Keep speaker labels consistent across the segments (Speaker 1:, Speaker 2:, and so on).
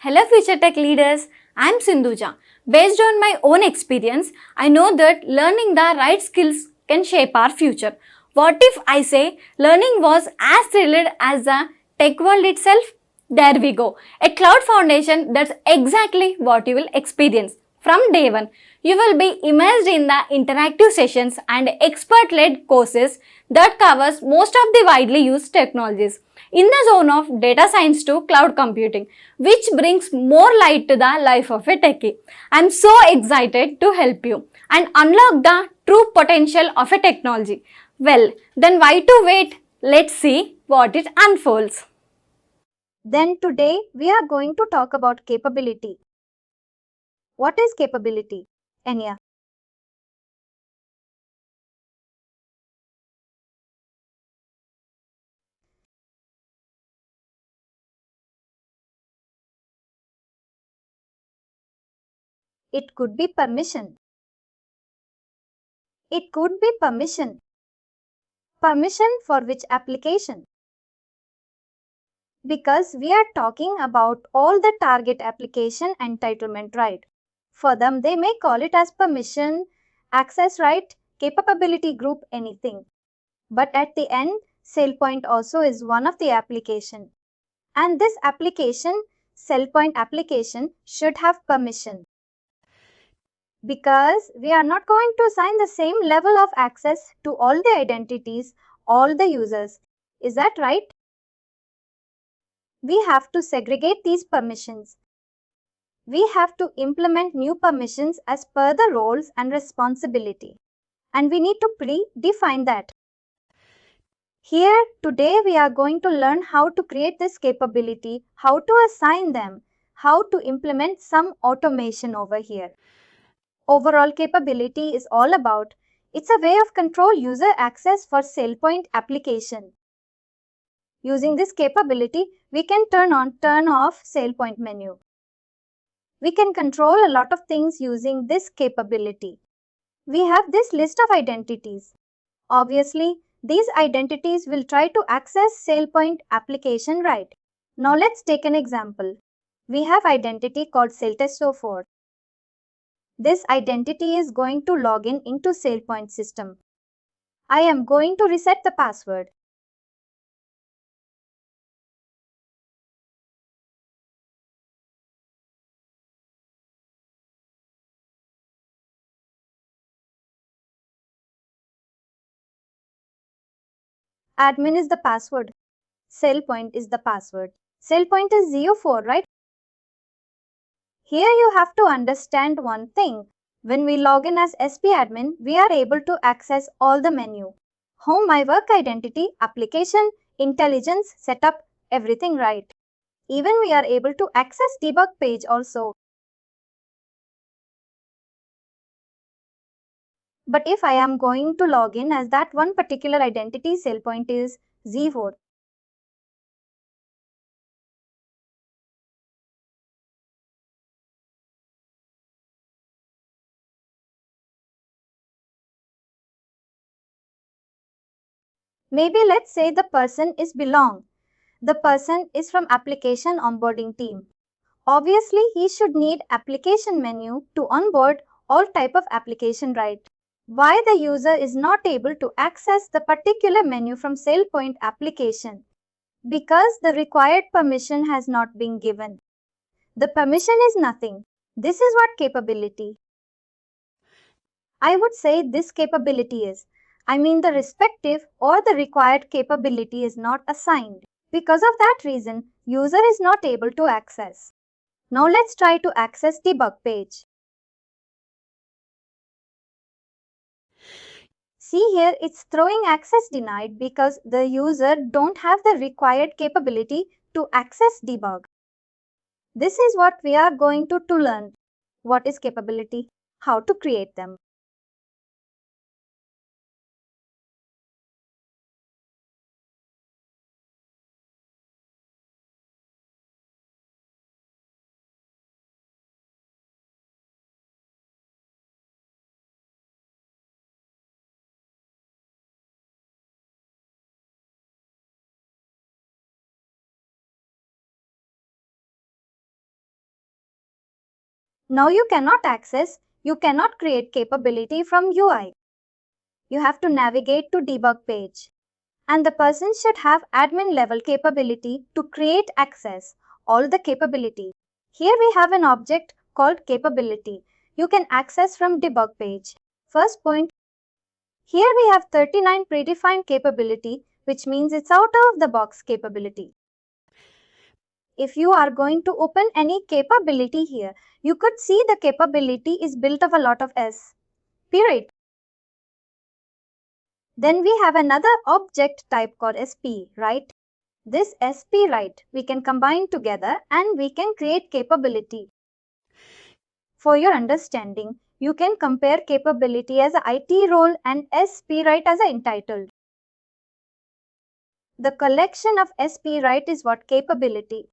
Speaker 1: Hello future tech leaders, I am Sindhuja. Based on my own experience, I know that learning the right skills can shape our future. What if I say learning was as thrilled as the tech world itself? There we go. A cloud foundation, that's exactly what you will experience. From day one, you will be immersed in the interactive sessions and expert-led courses that covers most of the widely used technologies in the zone of data science to cloud computing, which brings more light to the life of a techie. I'm so excited to help you and unlock the true potential of a technology. Well, then why to wait? Let's see what it unfolds.
Speaker 2: Then today we are going to talk about capability. What is capability? Enya. It could be permission. It could be permission. Permission for which application? Because we are talking about all the target application entitlement right. For them, they may call it as permission, access right, capability group, anything. But at the end, Sailpoint also is one of the application. And this application, Sailpoint application, should have permission. Because we are not going to assign the same level of access to all the identities, all the users. Is that right? We have to segregate these permissions. We have to implement new permissions as per the roles and responsibility. And we need to pre-define that. Here, today we are going to learn how to create this capability, how to assign them, how to implement some automation over here. Overall capability is all about, it's a way of control user access for Sailpoint application. Using this capability, we can turn on, turn off Sailpoint menu. We can control a lot of things using this capability. We have this list of identities. Obviously, these identities will try to access Sailpoint application right. Now let's take an example. We have identity called SailTest04. This identity is going to log in into Sailpoint system. I am going to reset the password. Admin is the password. Sailpoint is the password. Sailpoint is 04, right? Here you have to understand one thing. When we log in as SPAdmin, we are able to access all the menu. Home, my work identity, application, intelligence, setup, everything right. Even we are able to access debug page also. But if I am going to log in as that one particular identity, Sailpoint is 04. Maybe let's say the person is belong. The person is from application onboarding team. Obviously, he should need application menu to onboard all type of application right. Why the user is not able to access the particular menu from Sailpoint application? Because the required permission has not been given. The permission is nothing. This is what capability. I would say this capability is, the respective or the required capability is not assigned. Because of that reason, user is not able to access. Now let's try to access debug page. See here, it's throwing access denied because the user don't have the required capability to access debug. This is what we are going to learn. What is capability? How to create them. Now you cannot access, you cannot create capability from UI. You have to navigate to debug page. And the person should have admin level capability to create access all the capability. Here we have an object called capability. You can access from debug page. First point, here we have 39 predefined capability, which means it's out of the box capability. If you are going to open any capability here, you could see the capability is built of a lot of S. Period. Then we have another object type called SP, right? This SP, right, we can combine together and we can create capability. For your understanding, you can compare capability as a IT role and SP, right, as a entitled. The collection of SP, right, is what capability.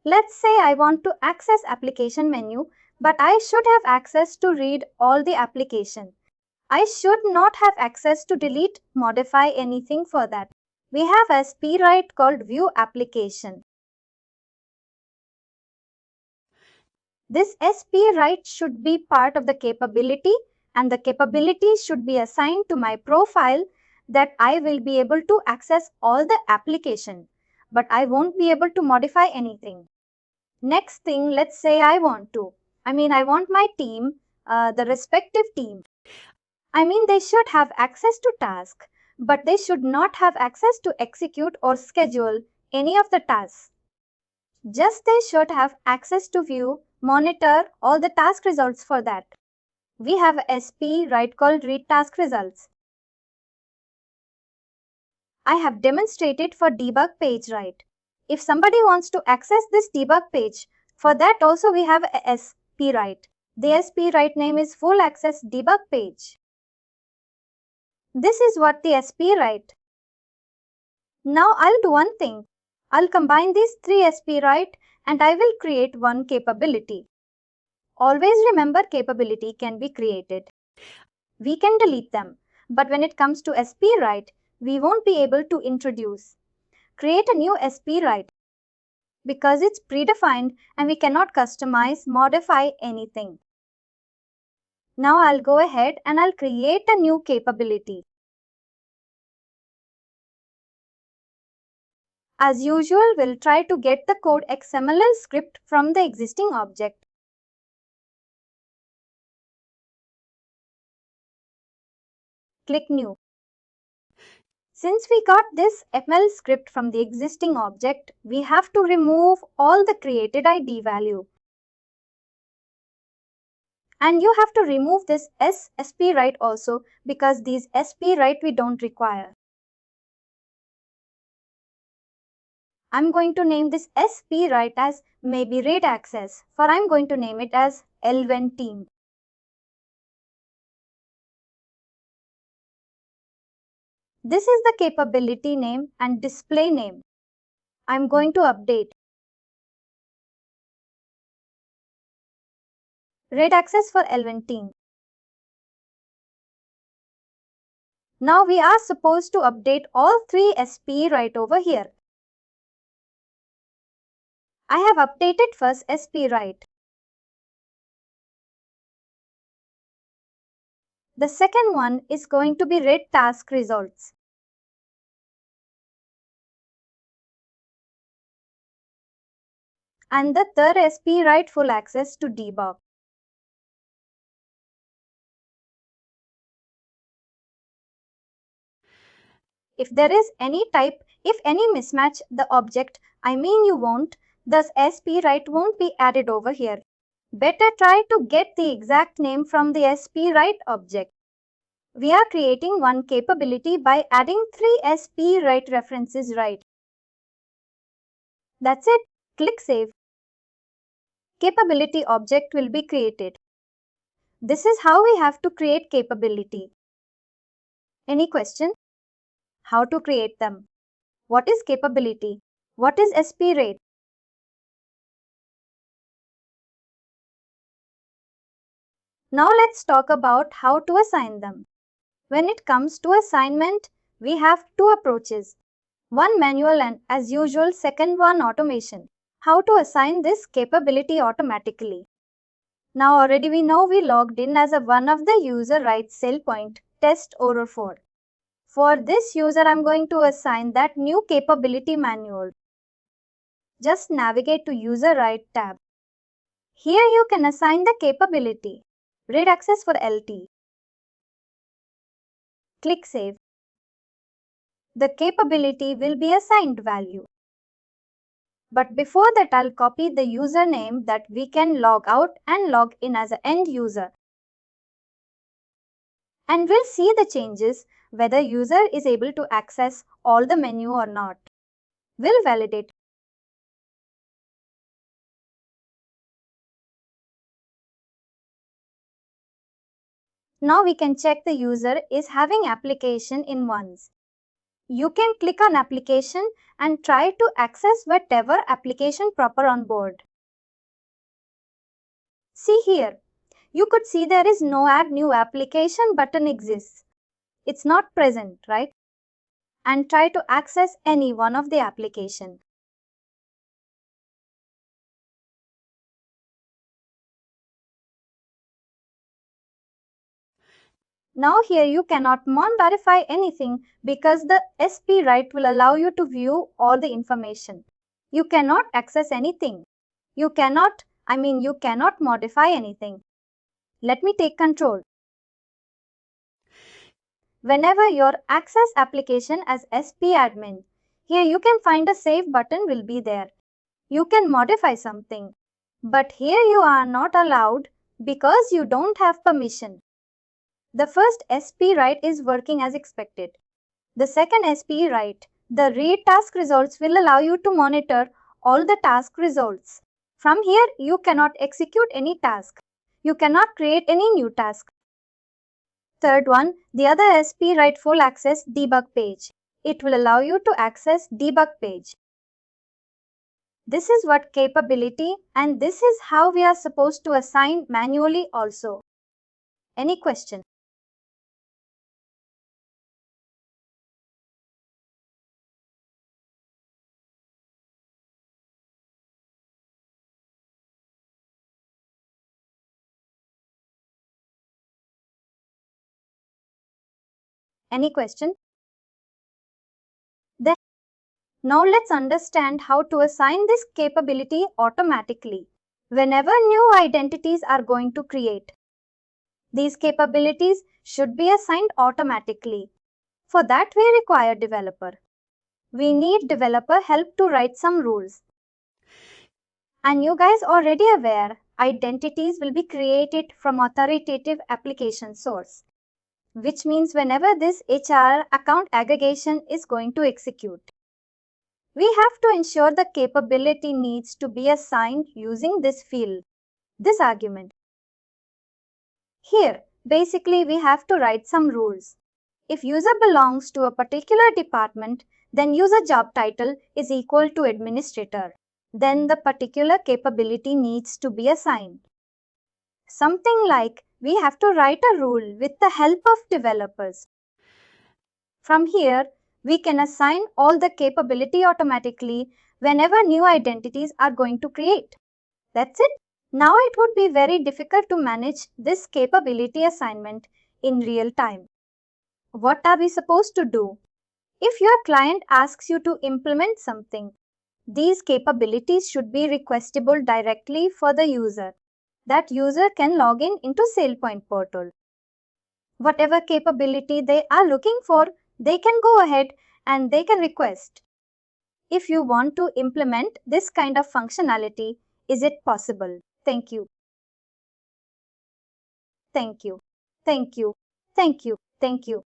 Speaker 2: Let's say I want to access application menu, but I should have access to read all the application. I should not have access to delete, modify anything for that. We have a SP right called view application. This SP right should be part of the capability and the capability should be assigned to my profile that I will be able to access all the application, but I won't be able to modify anything. Next thing, let's say I want my team, the respective team. They should have access to task, but they should not have access to execute or schedule any of the tasks. Just they should have access to view, monitor all the task results for that. We have a SP right called read task results. I have demonstrated for debug page right. If somebody wants to access this debug page, for that also we have a SP right. The SP right name is full access debug page. This is what the SP right. Now I'll do one thing. I'll combine these three SP right and I will create one capability. Always remember capability can be created. We can delete them, but when it comes to SP right, we won't be able to introduce. Create a new SP right because it's predefined and we cannot customize, modify anything. Now I'll go ahead and I'll create a new capability. As usual, we'll try to get the code XML script from the existing object. Click New. Since we got this XML script from the existing object, we have to remove all the created ID value. And you have to remove this SP right also because these SP right we don't require. I'm going to name this SP right as maybe read access, for I'm going to name it as L1 team. This is the capability name and display name. I'm going to update. Read access for L1 team. Now we are supposed to update all three SP right over here. I have updated first SP right. The second one is going to be read task results. And the third SP right full access to debug. If there is any type, if any mismatch, the object, you won't, thus SP right won't be added over here. Better try to get the exact name from the SP right object. We are creating one capability by adding three SP right references right. That's it. Click Save. Capability object will be created. This is how we have to create capability. Any question? How to create them? What is capability? What is SP rate? Now let's talk about how to assign them. When it comes to assignment, we have two approaches. One manual and as usual second one automation. How to assign this capability automatically? Now already we know we logged in as one of the user rights Sailpoint test order 4. For this user, I'm going to assign that new capability manual. Just navigate to user right tab. Here you can assign the capability. Read access for LT. Click save. The capability will be assigned value. But before that, I'll copy the username that we can log out and log in as an end user. And we'll see the changes whether user is able to access all the menu or not. We'll validate. Now we can check the user is having application in once. You can click on application and try to access whatever application proper on board. See here, you could see there is no add new application button exists. It's not present, right? And try to access any one of the application. Now here you cannot verify anything because the SP right will allow you to view all the information. You cannot access anything. You cannot modify anything. Let me take control. Whenever your access application as SP admin, here you can find a save button will be there. You can modify something. But here you are not allowed because you don't have permission. The first SP write is working as expected. The second SP write, the read task results will allow you to monitor all the task results. From here, you cannot execute any task. You cannot create any new task. Third one, the other SP write full access debug page. It will allow you to access debug page. This is what capability and this is how we are supposed to assign manually also. Any question? Any question? Then now let's understand how to assign this capability automatically whenever new identities are going to create. These capabilities should be assigned automatically. For that we require developer. We need developer help to write some rules. And you guys already aware, identities will be created from authoritative application source, which means whenever this HR account aggregation is going to execute, we have to ensure the capability needs to be assigned using this field, this argument. Here, basically we have to write some rules. If user belongs to a particular department, then user job title is equal to administrator. Then the particular capability needs to be assigned. Something like we have to write a rule with the help of developers. From here, we can assign all the capability automatically whenever new identities are going to create. That's it. Now it would be very difficult to manage this capability assignment in real time. What are we supposed to do? If your client asks you to implement something, these capabilities should be requestable directly for the user. That user can log in into Sailpoint portal. Whatever capability they are looking for, they can go ahead and they can request. If you want to implement this kind of functionality, is it possible? Thank you. Thank you. Thank you. Thank you. Thank you.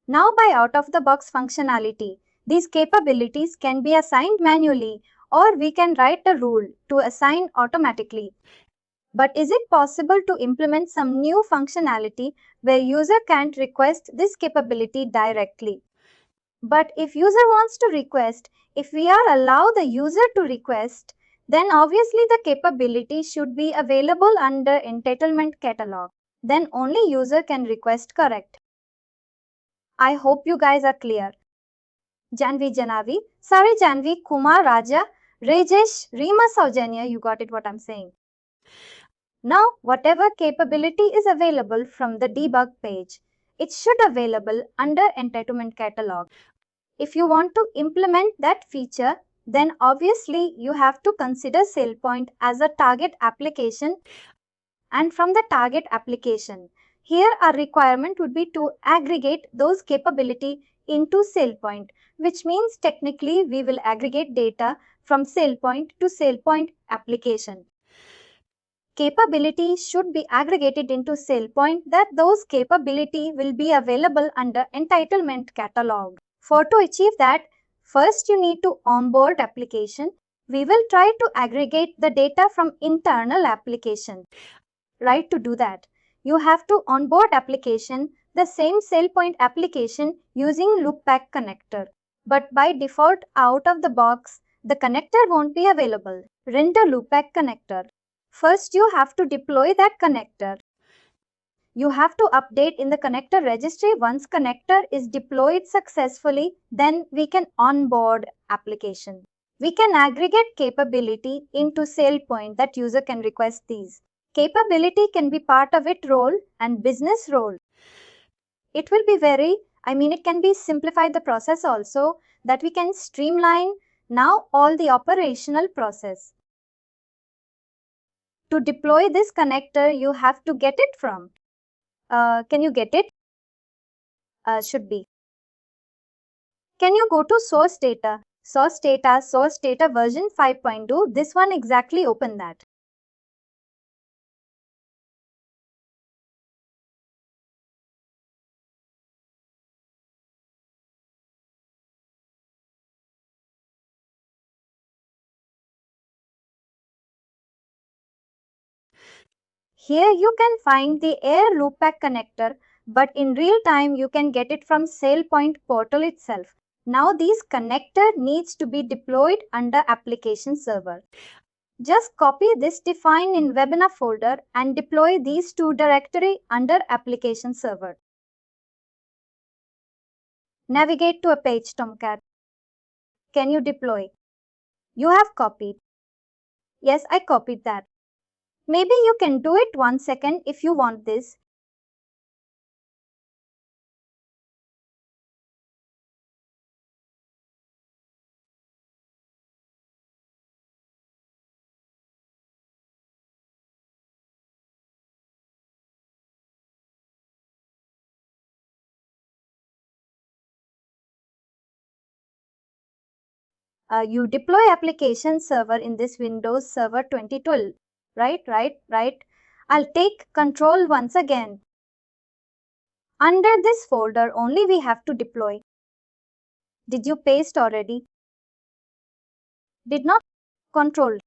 Speaker 2: Now by out-of-the-box functionality, these capabilities can be assigned manually or we can write a rule to assign automatically. But is it possible to implement some new functionality where user can't request this capability directly? But if user wants to request, if we are allow the user to request, then obviously the capability should be available under entitlement catalog. Then only user can request, correct? I hope you guys are clear. Janvi Janavi, Sari Janvi, Kumar Raja, Rajesh, Rima Saujanya, you got it what I'm saying. Now, whatever capability is available from the debug page, it should available under entitlement catalog. If you want to implement that feature, then obviously you have to consider Sailpoint as a target application, and from the target application, here our requirement would be to aggregate those capability into Sailpoint, which means technically we will aggregate data from Sailpoint to Sailpoint application. Capability should be aggregated into Sailpoint, that those capability will be available under entitlement catalog. For to achieve that, first you need to onboard application. We will try to aggregate the data from internal application. Right, to do that, you have to onboard application, the same Sailpoint application using loopback connector. But by default, out of the box, the connector won't be available. Render loopback connector. First, you have to deploy that connector. You have to update in the connector registry. Once connector is deployed successfully, then we can onboard application. We can aggregate capability into Sailpoint that user can request these. Capability can be part of it role and business role. It will be it can be simplified the process also, that we can streamline now all the operational process. To deploy this connector, you have to get it from. Can you get it? Should be. Can you go to source data? Source data version 5.2. This one exactly open that. Here you can find the Air Loopback connector, but in real time you can get it from Sailpoint portal itself. Now this connector needs to be deployed under application server. Just copy this define in webinar folder and deploy these two directory under application server. Navigate to a page Tomcat. Can you deploy? You have copied. Yes, I copied that. Maybe you can do it 1 second if you want this. You deploy application server in this Windows Server 2012. Right. I'll take control once again. Under this folder only we have to deploy. Did you paste already? Did not? Control.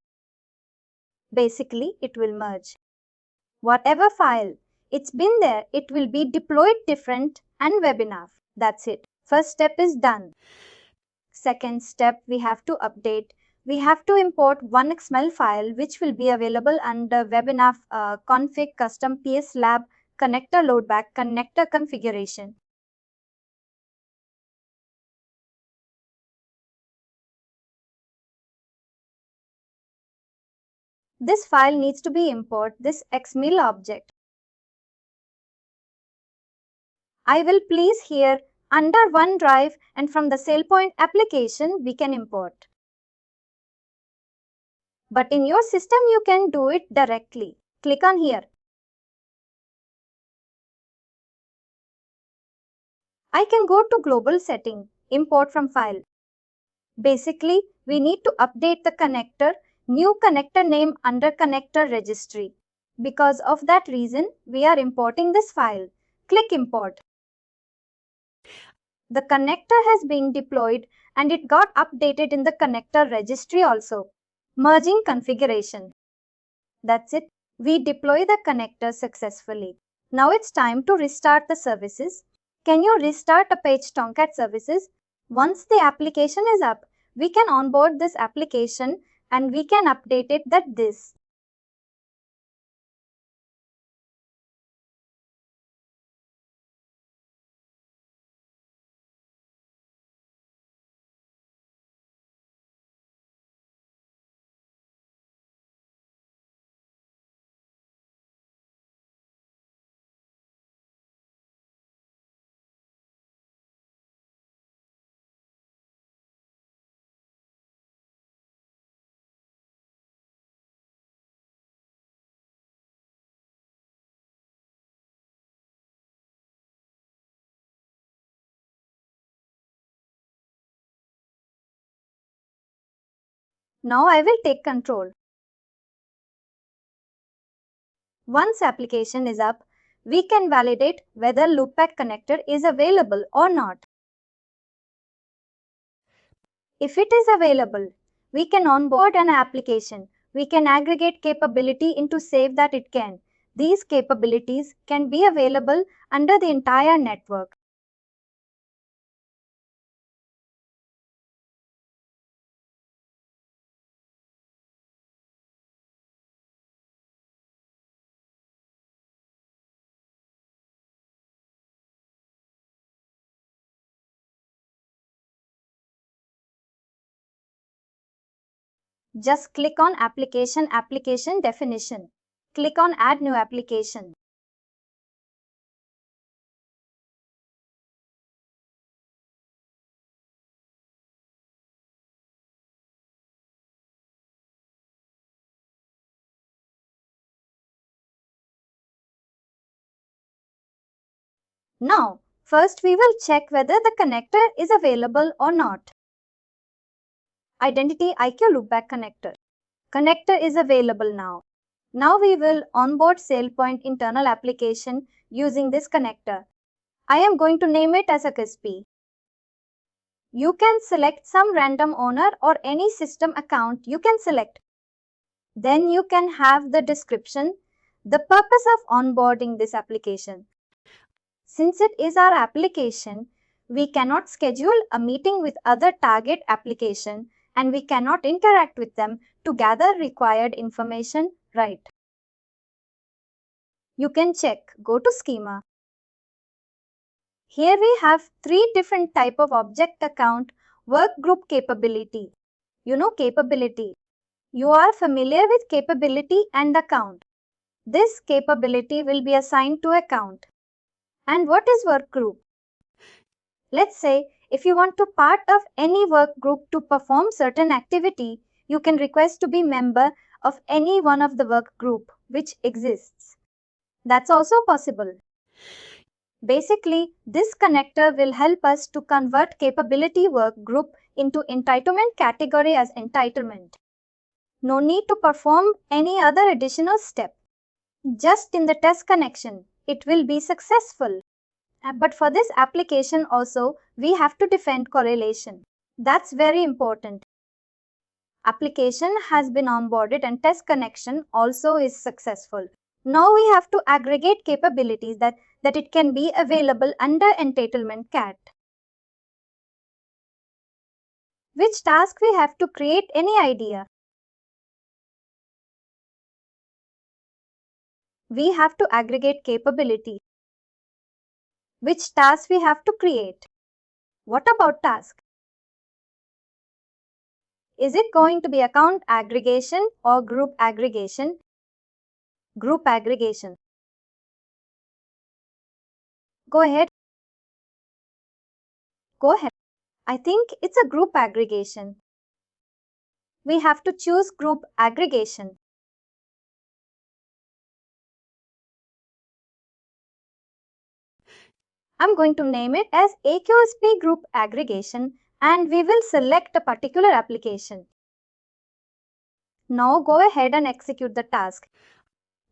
Speaker 2: Basically, it will merge. Whatever file, it's been there, it will be deployed different and web enough. That's it. First step is done. Second step, we have to update. We have to import one XML file which will be available under webenough config custom PS lab connector loadback connector configuration. This file needs to be import this XML object. I will please here under OneDrive, and from the Sailpoint application we can import. But in your system you can do it directly. Click on here. I can go to global setting, import from file. Basically, we need to update the connector, new connector name under connector registry. Because of that reason, we are importing this file. Click import. The connector has been deployed and it got updated in the connector registry also. Merging configuration. That's it. We deploy the connector successfully. Now it's time to restart the services. Can you restart a page Tomcat services? Once the application is up, we can onboard this application and we can update it that this. Now I will take control. Once application is up, we can validate whether loopback connector is available or not. If it is available, we can onboard an application. We can aggregate capability into save that it can. These capabilities can be available under the entire network. Just click on application definition. Click on add new application. Now, first we will check whether the connector is available or not. Identity IQ loopback connector. Connector is available now. Now we will onboard Sailpoint internal application using this connector. I am going to name it as a XP. You can select some random owner or any system account you can select. Then you can have the description, the purpose of onboarding this application. Since it is our application, we cannot schedule a meeting with other target application and we cannot interact with them to gather required information, right? You can check, go to schema. Here we have 3 different type of object account work group capability. You know capability. You are familiar with capability and account. This capability will be assigned to account. And what is work group? Let's say if you want to part of any work group to perform certain activity, you can request to be member of any one of the work group which exists. That's also possible. Basically, this connector will help us to convert capability work group into entitlement category as entitlement. No need to perform any other additional step. Just in the test connection, it will be successful. But for this application also, we have to defend correlation. That's very important. Application has been onboarded and test connection also is successful. Now we have to aggregate capabilities that it can be available under entitlement cat. Which task we have to create any idea? We have to aggregate capability. Which task we have to create? What about task? Is it going to be account aggregation or group aggregation? Group aggregation. Go ahead. I think it's a group aggregation. We have to choose group aggregation. I'm going to name it as AQSP group aggregation and we will select a particular application. Now go ahead and execute the task.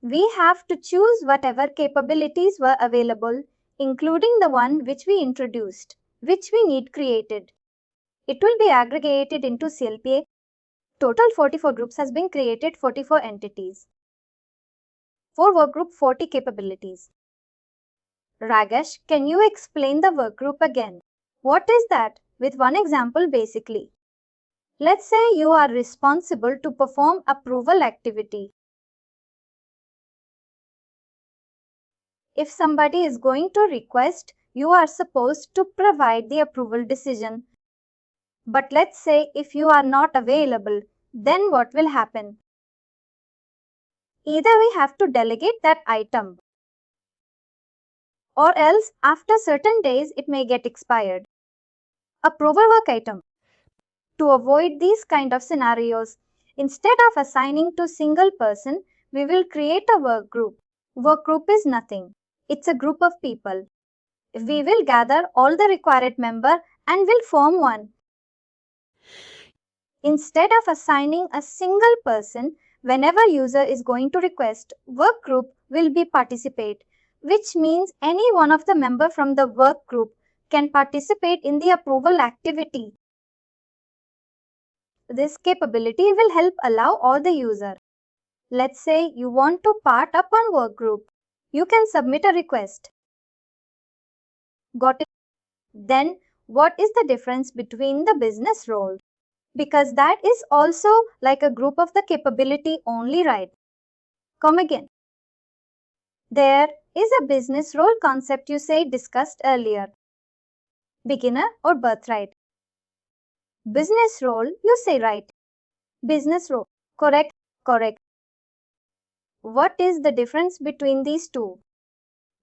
Speaker 2: We have to choose whatever capabilities were available, including the one which we introduced, which we need created. It will be aggregated into CLPA. Total 44 groups has been created, 44 entities. For workgroup 40 capabilities. Ragesh, can you explain the workgroup again? What is that? With one example basically. Let's say you are responsible to perform approval activity. If somebody is going to request, you are supposed to provide the approval decision. But let's say if you are not available, then what will happen? Either we have to delegate that item, or else after certain days it may get expired. Approval work item. To avoid these kind of scenarios, instead of assigning to single person, we will create a work group. Work group is nothing. It's a group of people. We will gather all the required member and will form one. Instead of assigning a single person, whenever user is going to request, work group will be participate, which means any one of the member from the work group can participate in the approval activity. This capability will help allow all the user. Let's say you want to part up on work group. You can submit a request. Got it? Then what is the difference between the business role? Because that is also like a group of the capability only, right? Come again. There is a business role concept you say discussed earlier. Beginner or birthright? Business role, you say right. Business role. Correct, correct. What is the difference between these two?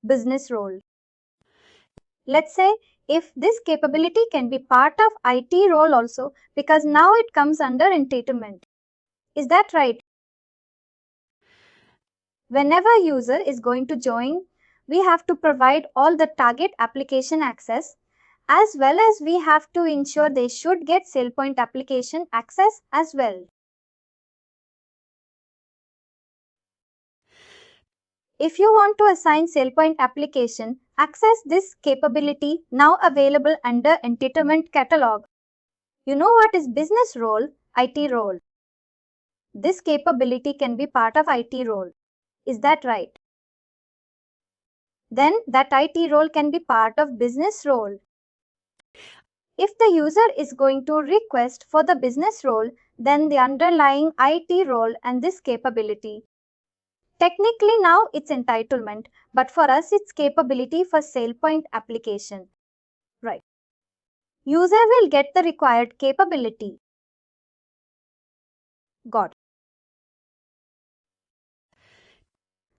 Speaker 2: Business role. Let's say if this capability can be part of IT role also, because now it comes under entitlement. Is that right? Whenever user is going to join, we have to provide all the target application access, as well as we have to ensure they should get Sailpoint application access as well. If you want to assign Sailpoint application, access this capability now available under entitlement catalog. You know what is business role, IT role. This capability can be part of IT role. Is that right? Then that IT role can be part of business role. If the user is going to request for the business role, then the underlying IT role and this capability. Technically now it's entitlement, but for us it's capability for Sailpoint application. Right. User will get the required capability. Got it.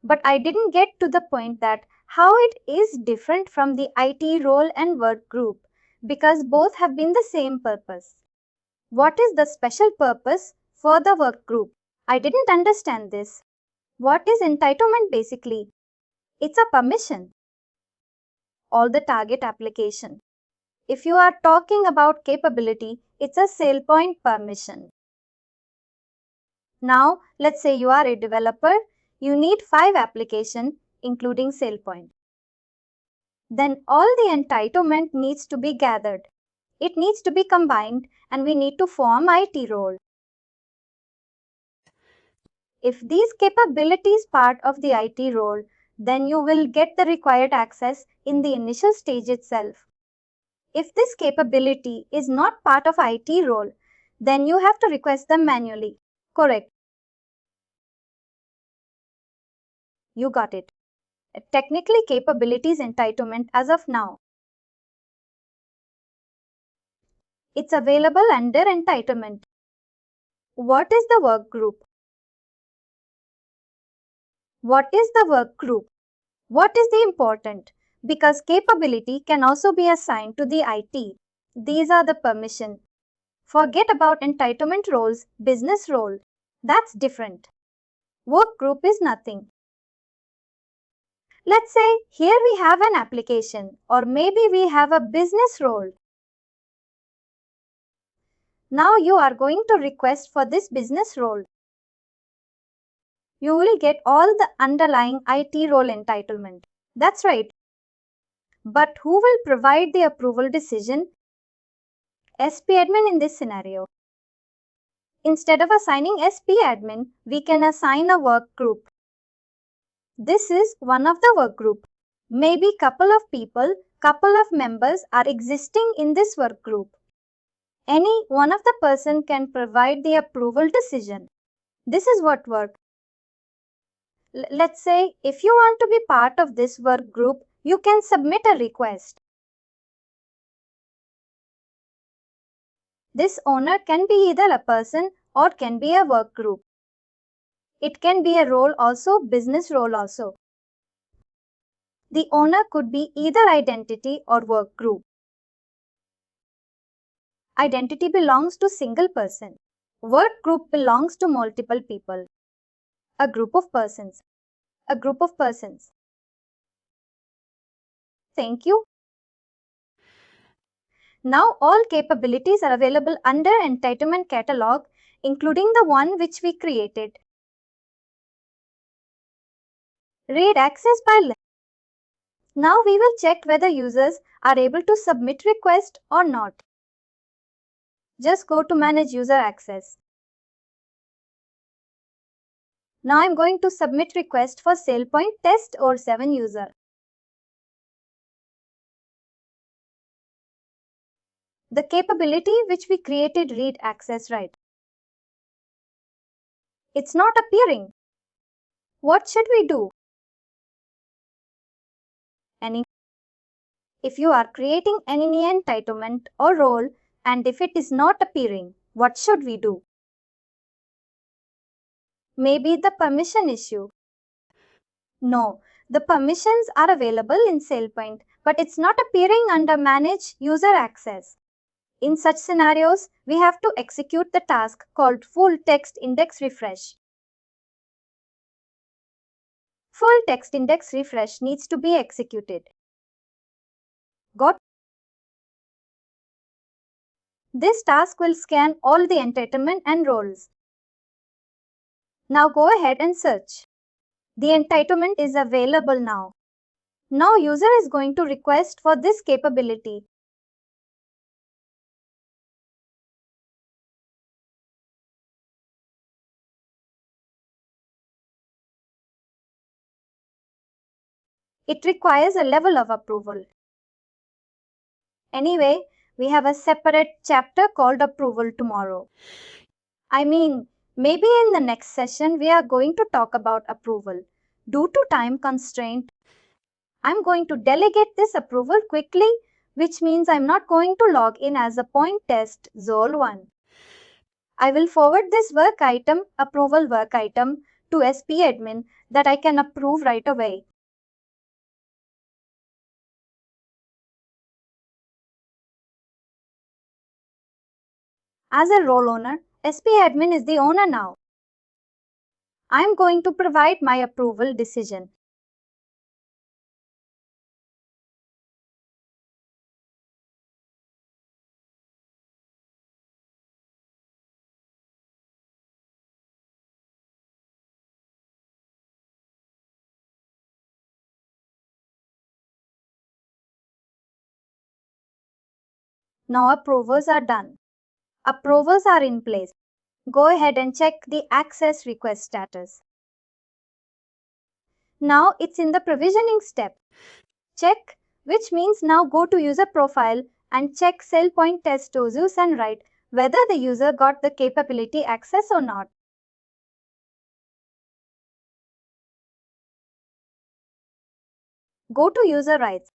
Speaker 2: But I didn't get to the point that how it is different from the IT role and work group, because both have been the same purpose. What is the special purpose for the work group? I didn't understand this. What is entitlement basically? It's a permission. All the target application. If you are talking about capability, it's a Sailpoint permission. Now, let's say you are a developer. You need 5 applications, including Sailpoint. Then all the entitlement needs to be gathered. It needs to be combined and we need to form IT role. If these capabilities part of the IT role, then you will get the required access in the initial stage itself. If this capability is not part of IT role, then you have to request them manually. Correct. You got it. Technically capabilities entitlement as of now. It's available under entitlement. What is the work group? What is the work group? What is the important? Because capability can also be assigned to the IT. These are the permission. Forget about entitlement roles, business role. That's different. Work group is nothing. Let's say here we have an application or maybe we have a business role. Now you are going to request for this business role. You will get all the underlying IT role entitlement. That's right. But who will provide the approval decision? SP admin in this scenario. Instead of assigning SP admin, we can assign a work group. This is one of the work group. Maybe couple of people, couple of members are existing in this work group. Any one of the person can provide the approval decision. This is what work. Let's say if you want to be part of this work group, you can submit a request. This owner can be either a person or can be a work group. It can be a role also, business role also. The owner could be either identity or work group. Identity belongs to single person. Work group belongs to multiple people. A group of persons. A group of persons. Thank you. Now all capabilities are available under Entitlement Catalog, including the one which we created. Read access by link. Now we will check whether users are able to submit request or not. Just go to Manage User Access. Now I am going to submit request for Sailpoint Test or 7 user. The capability which we created read access right. It's not appearing. What should we do? If you are creating any entitlement or role and if it is not appearing, what should we do? Maybe the permission issue. No, the permissions are available in Sailpoint, but it's not appearing under Manage User Access. In such scenarios, we have to execute the task called Full Text Index Refresh. Full Text Index Refresh needs to be executed. This task will scan all the entitlement and roles. Now go ahead and search. The entitlement is available now. Now user is going to request for this capability. It requires a level of approval. Anyway, we have a separate chapter called Approval tomorrow. Maybe in the next session we are going to talk about approval. Due to time constraint, I'm going to delegate this approval quickly, which means I'm not going to log in as a point test Zol1. I will forward this work item, approval work item, to SP admin that I can approve right away. As a role owner, SP admin is the owner now. I am going to provide my approval decision. Now approvals are done. Approvals are in place. Go ahead and check the access request status. Now it's in the provisioning step. Check, which means now go to user profile and check Sailpoint test doses and write whether the user got the capability access or not. Go to user rights.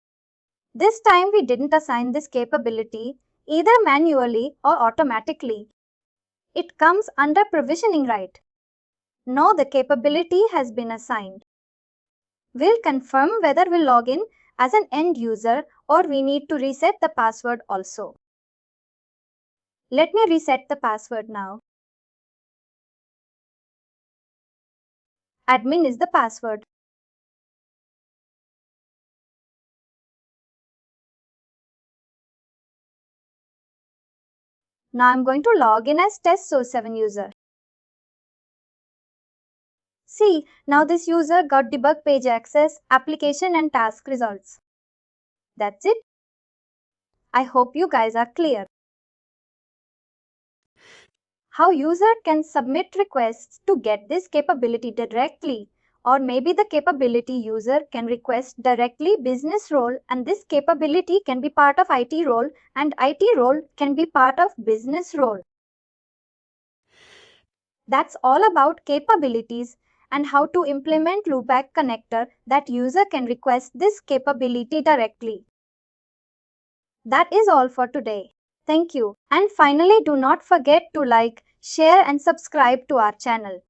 Speaker 2: This time we didn't assign this capability either manually or automatically. It comes under provisioning right. Now the capability has been assigned. We'll confirm whether we'll log in as an end user or we need to reset the password also. Let me reset the password now. Admin is the password. Now I'm going to log in as test07 user. See, now this user got debug page access, application and task results. That's it. I hope you guys are clear. How user can submit requests to get this capability directly, or maybe the capability user can request directly business role and this capability can be part of IT role and IT role can be part of business role. That's all about capabilities and how to implement loopback connector that user can request this capability directly. That is all for today. Thank you. And finally, do not forget to like, share and subscribe to our channel.